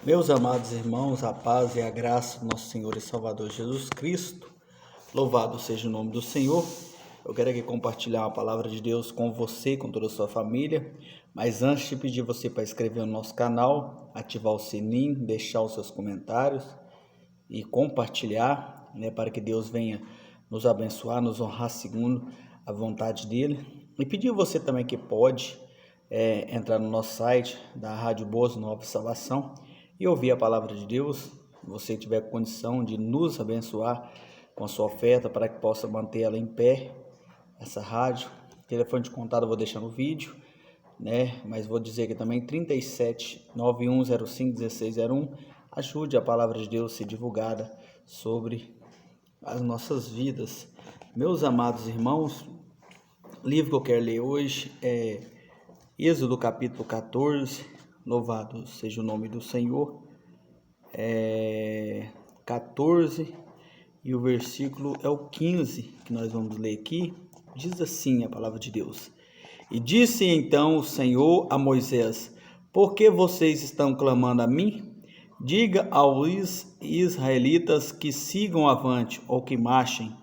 Meus amados irmãos, a paz e a graça do nosso Senhor e Salvador Jesus Cristo, louvado seja o nome do Senhor. Eu quero aqui compartilhar uma palavra de Deus com você e com toda a sua família, mas antes de pedir você para inscrever no nosso canal, ativar o sininho, deixar os seus comentários e compartilhar, para que Deus venha nos abençoar, nos honrar segundo a vontade dele. E pedir você também que pode entrar no nosso site da Rádio Boas Novas Salvação e ouvir a palavra de Deus. Se você tiver condição de nos abençoar com a sua oferta para que possa manter ela em pé, essa rádio. O telefone de contato eu vou deixar no vídeo, mas vou dizer aqui também 37 9105 1601. Ajude a palavra de Deus a ser divulgada sobre as nossas vidas. Meus amados irmãos, o livro que eu quero ler hoje é Êxodo capítulo 14, louvado seja o nome do Senhor, 14, e o versículo é o 15, que nós vamos ler aqui. Diz assim a palavra de Deus: E disse então o Senhor a Moisés: Por que vocês estão clamando a mim? Diga aos israelitas que sigam avante ou que marchem.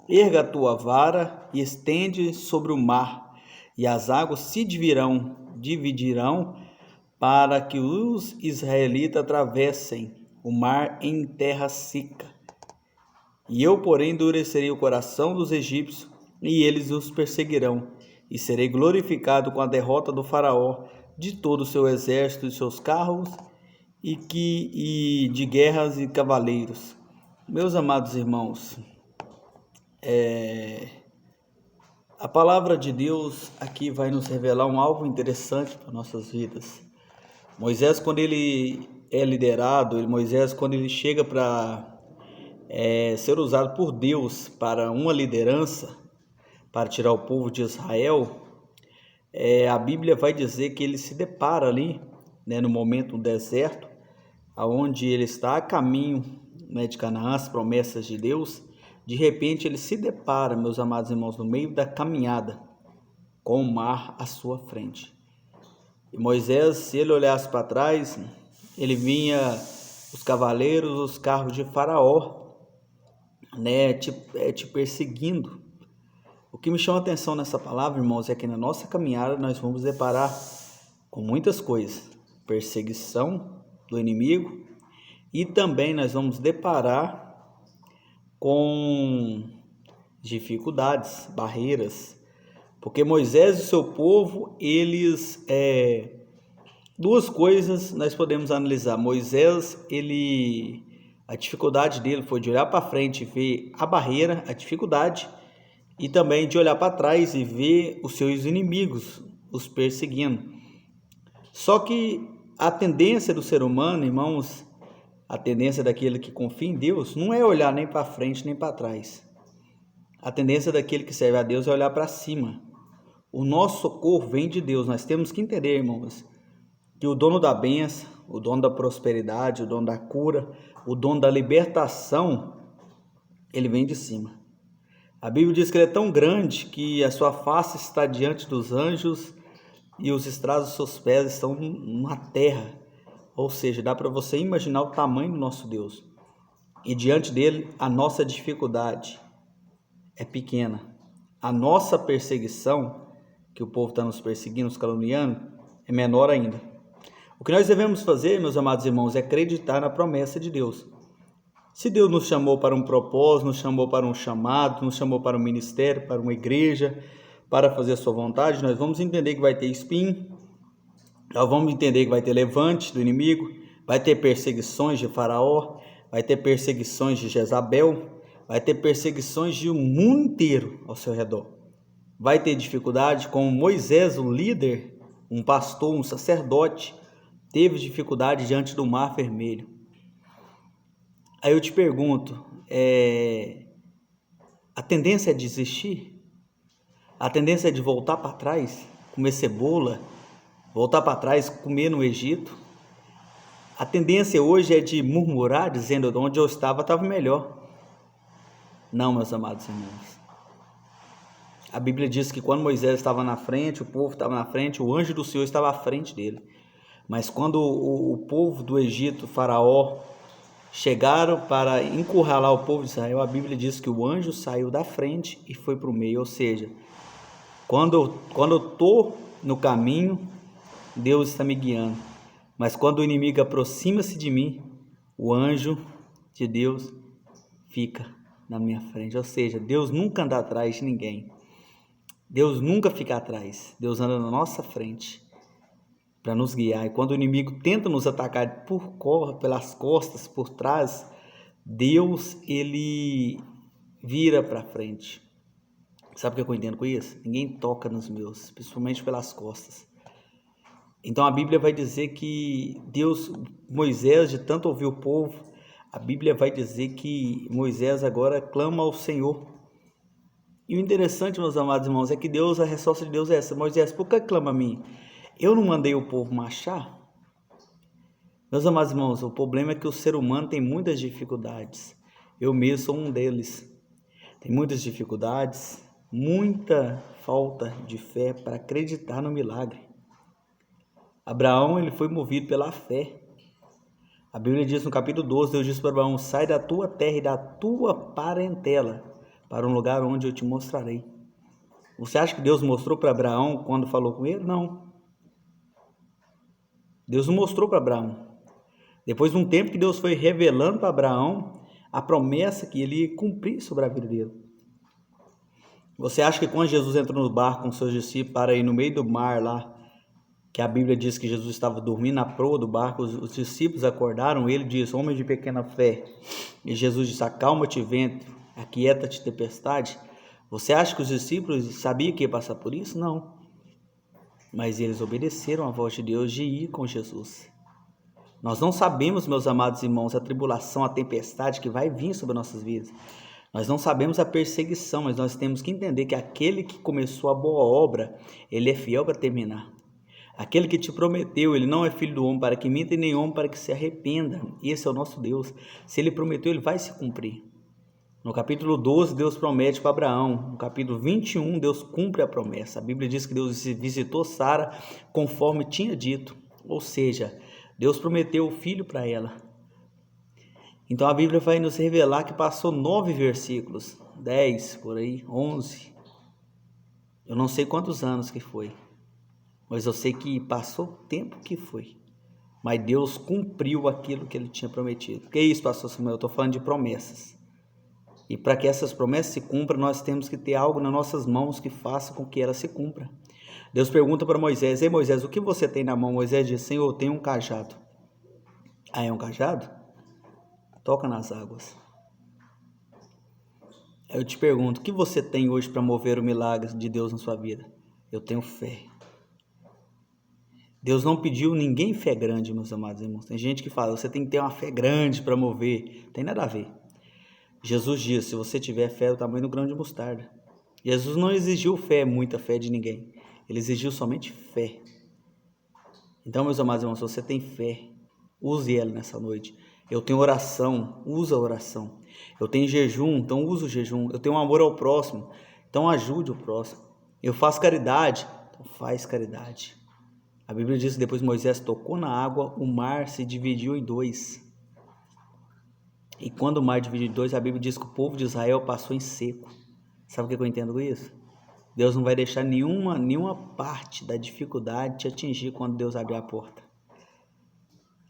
Erga a tua vara e estende sobre o mar, e as águas se dividirão para que os israelitas atravessem o mar em terra seca. E eu, porém, endurecerei o coração dos egípcios, e eles os perseguirão, e serei glorificado com a derrota do faraó, de todo o seu exército e seus carros, e de guerras e cavaleiros. Meus amados irmãos, a palavra de Deus aqui vai nos revelar algo interessante para nossas vidas. Moisés, quando ele é liderado, Moisés, quando ele chega para ser usado por Deus para uma liderança, para tirar o povo de Israel, a Bíblia vai dizer que ele se depara ali, no momento do deserto, onde ele está a caminho de Canaã, as promessas de Deus. De repente ele se depara, meus amados irmãos, no meio da caminhada, com o mar à sua frente. E Moisés, se ele olhasse para trás, ele vinha os cavaleiros, os carros de Faraó, te perseguindo. O que me chama a atenção nessa palavra, irmãos, é que na nossa caminhada nós vamos deparar com muitas coisas: perseguição do inimigo, e também nós vamos deparar com dificuldades, barreiras, porque Moisés e o seu povo, eles, duas coisas nós podemos analisar. Moisés, a dificuldade dele foi de olhar para frente e ver a barreira, a dificuldade, e também de olhar para trás e ver os seus inimigos os perseguindo. Só que a tendência do ser humano, irmãos, a tendência daquele que confia em Deus não é olhar nem para frente nem para trás. A tendência daquele que serve a Deus é olhar para cima. O nosso socorro vem de Deus. Nós temos que entender, irmãos, que o dono da bênção, o dono da prosperidade, o dono da cura, o dono da libertação, ele vem de cima. A Bíblia diz que ele é tão grande que a sua face está diante dos anjos e os estrados dos seus pés estão na terra. Ou seja, dá para você imaginar o tamanho do nosso Deus. E diante dele, a nossa dificuldade é pequena. A nossa perseguição, que o povo está nos perseguindo, nos caluniando, é menor ainda. O que nós devemos fazer, meus amados irmãos, é acreditar na promessa de Deus. Se Deus nos chamou para um propósito, nos chamou para um chamado, nos chamou para um ministério, para uma igreja, para fazer a sua vontade, nós vamos entender que vai ter espinho, nós vamos entender que vai ter levante do inimigo, vai ter perseguições de Faraó, vai ter perseguições de Jezabel, vai ter perseguições de um mundo inteiro ao seu redor. Vai ter dificuldade, como Moisés, um líder, um pastor, um sacerdote, teve dificuldade diante do Mar Vermelho. Aí eu te pergunto, a tendência é desistir? A tendência é de voltar para trás, comer cebola, voltar para trás, comer no Egito? A tendência hoje é de murmurar, dizendo que onde eu estava melhor. Não, meus amados irmãos. A Bíblia diz que quando Moisés estava na frente, o povo estava na frente, o anjo do Senhor estava à frente dele. Mas quando o povo do Egito, Faraó, chegaram para encurralar o povo de Israel, a Bíblia diz que o anjo saiu da frente e foi para o meio. Ou seja, quando eu estou no caminho, Deus está me guiando. Mas quando o inimigo aproxima-se de mim, o anjo de Deus fica na minha frente. Ou seja, Deus nunca anda atrás de ninguém. Deus nunca fica atrás. Deus anda na nossa frente para nos guiar. E quando o inimigo tenta nos atacar pelas costas, por trás, Deus, ele vira para frente. Sabe o que eu entendo com isso? Ninguém toca nos meus, principalmente pelas costas. Então a Bíblia vai dizer que Moisés, de tanto ouvir o povo, a Bíblia vai dizer que Moisés agora clama ao Senhor. E o interessante, meus amados irmãos, é que a resposta de Deus é essa: Moisés, por que clama a mim? Eu não mandei o povo marchar? Meus amados irmãos, o problema é que o ser humano tem muitas dificuldades. Eu mesmo sou um deles. Tem muitas dificuldades, muita falta de fé para acreditar no milagre. Abraão, ele foi movido pela fé. A Bíblia diz no capítulo 12, Deus disse para Abraão: sai da tua terra e da tua parentela para um lugar onde eu te mostrarei. Você acha que Deus mostrou para Abraão quando falou com ele? Não. Deus não mostrou para Abraão. Depois de um tempo que Deus foi revelando para Abraão a promessa que ele ia cumprir sobre a vida dele. Você acha que quando Jesus entrou no barco com seus discípulos para ir no meio do mar lá, que a Bíblia diz que Jesus estava dormindo na proa do barco, os discípulos acordaram, ele disse: homem de pequena fé. E Jesus disse: acalma-te, vento, aquieta-te, tempestade. Você acha que os discípulos sabiam que ia passar por isso? Não. Mas eles obedeceram a voz de Deus de ir com Jesus. Nós não sabemos, meus amados irmãos, a tribulação, a tempestade que vai vir sobre nossas vidas. Nós não sabemos a perseguição, mas nós temos que entender que aquele que começou a boa obra, ele é fiel para terminar. Aquele que te prometeu, ele não é filho do homem para que minta e nem homem para que se arrependa. Esse é o nosso Deus. Se ele prometeu, ele vai se cumprir. No capítulo 12, Deus promete para Abraão. No capítulo 21, Deus cumpre a promessa. A Bíblia diz que Deus visitou Sara conforme tinha dito. Ou seja, Deus prometeu o filho para ela. Então a Bíblia vai nos revelar que passou 9 versículos, 10 por aí, 11. Eu não sei quantos anos que foi, mas eu sei que passou o tempo que foi. Mas Deus cumpriu aquilo que ele tinha prometido. Que é isso, pastor Samuel? Eu estou falando de promessas. E para que essas promessas se cumpram, nós temos que ter algo nas nossas mãos que faça com que ela se cumpra. Deus pergunta para Moisés: ei Moisés, o que você tem na mão? Moisés diz: Senhor, eu tenho um cajado. Ah, é um cajado? Toca nas águas. Eu te pergunto: o que você tem hoje para mover o milagre de Deus na sua vida? Eu tenho fé. Deus não pediu ninguém fé grande, meus amados irmãos. Tem gente que fala: você tem que ter uma fé grande para mover. Não tem nada a ver. Jesus disse: se você tiver fé do tamanho do grão de mostarda. Jesus não exigiu muita fé de ninguém. Ele exigiu somente fé. Então, meus amados irmãos, se você tem fé, use ela nessa noite. Eu tenho oração, usa a oração. Eu tenho jejum, então usa o jejum. Eu tenho amor ao próximo, então ajude o próximo. Eu faço caridade, então faz caridade. A Bíblia diz que depois Moisés tocou na água, o mar se dividiu em 2. E quando o mar dividiu em 2, a Bíblia diz que o povo de Israel passou em seco. Sabe o que eu entendo com isso? Deus não vai deixar nenhuma parte da dificuldade te atingir quando Deus abrir a porta.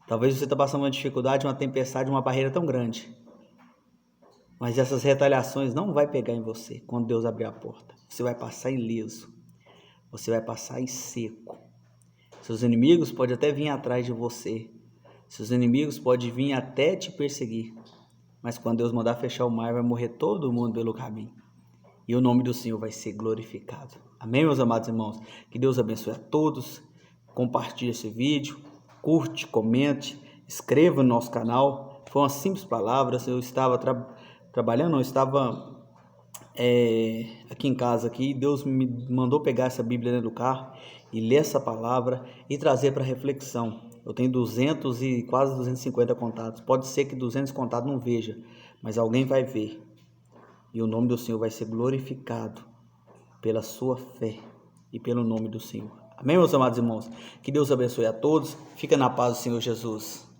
Talvez você está passando uma dificuldade, uma tempestade, uma barreira tão grande. Mas essas retaliações não vai pegar em você quando Deus abrir a porta. Você vai passar ileso. Você vai passar em seco. Seus inimigos podem até vir atrás de você. Seus inimigos podem vir até te perseguir. Mas quando Deus mandar fechar o mar, vai morrer todo mundo pelo caminho. E o nome do Senhor vai ser glorificado. Amém, meus amados irmãos? Que Deus abençoe a todos. Compartilhe esse vídeo. Curte, comente, inscreva no nosso canal. Foi uma simples palavra. Eu estava trabalhando, eu estava aqui em casa. Deus me mandou pegar essa Bíblia dentro do carro e ler essa palavra e trazer para reflexão. Eu tenho 200 e quase 250 contatos. Pode ser que 200 contatos não veja, mas alguém vai ver. E o nome do Senhor vai ser glorificado pela sua fé e pelo nome do Senhor. Amém, meus amados irmãos? Que Deus abençoe a todos. Fica na paz do Senhor Jesus.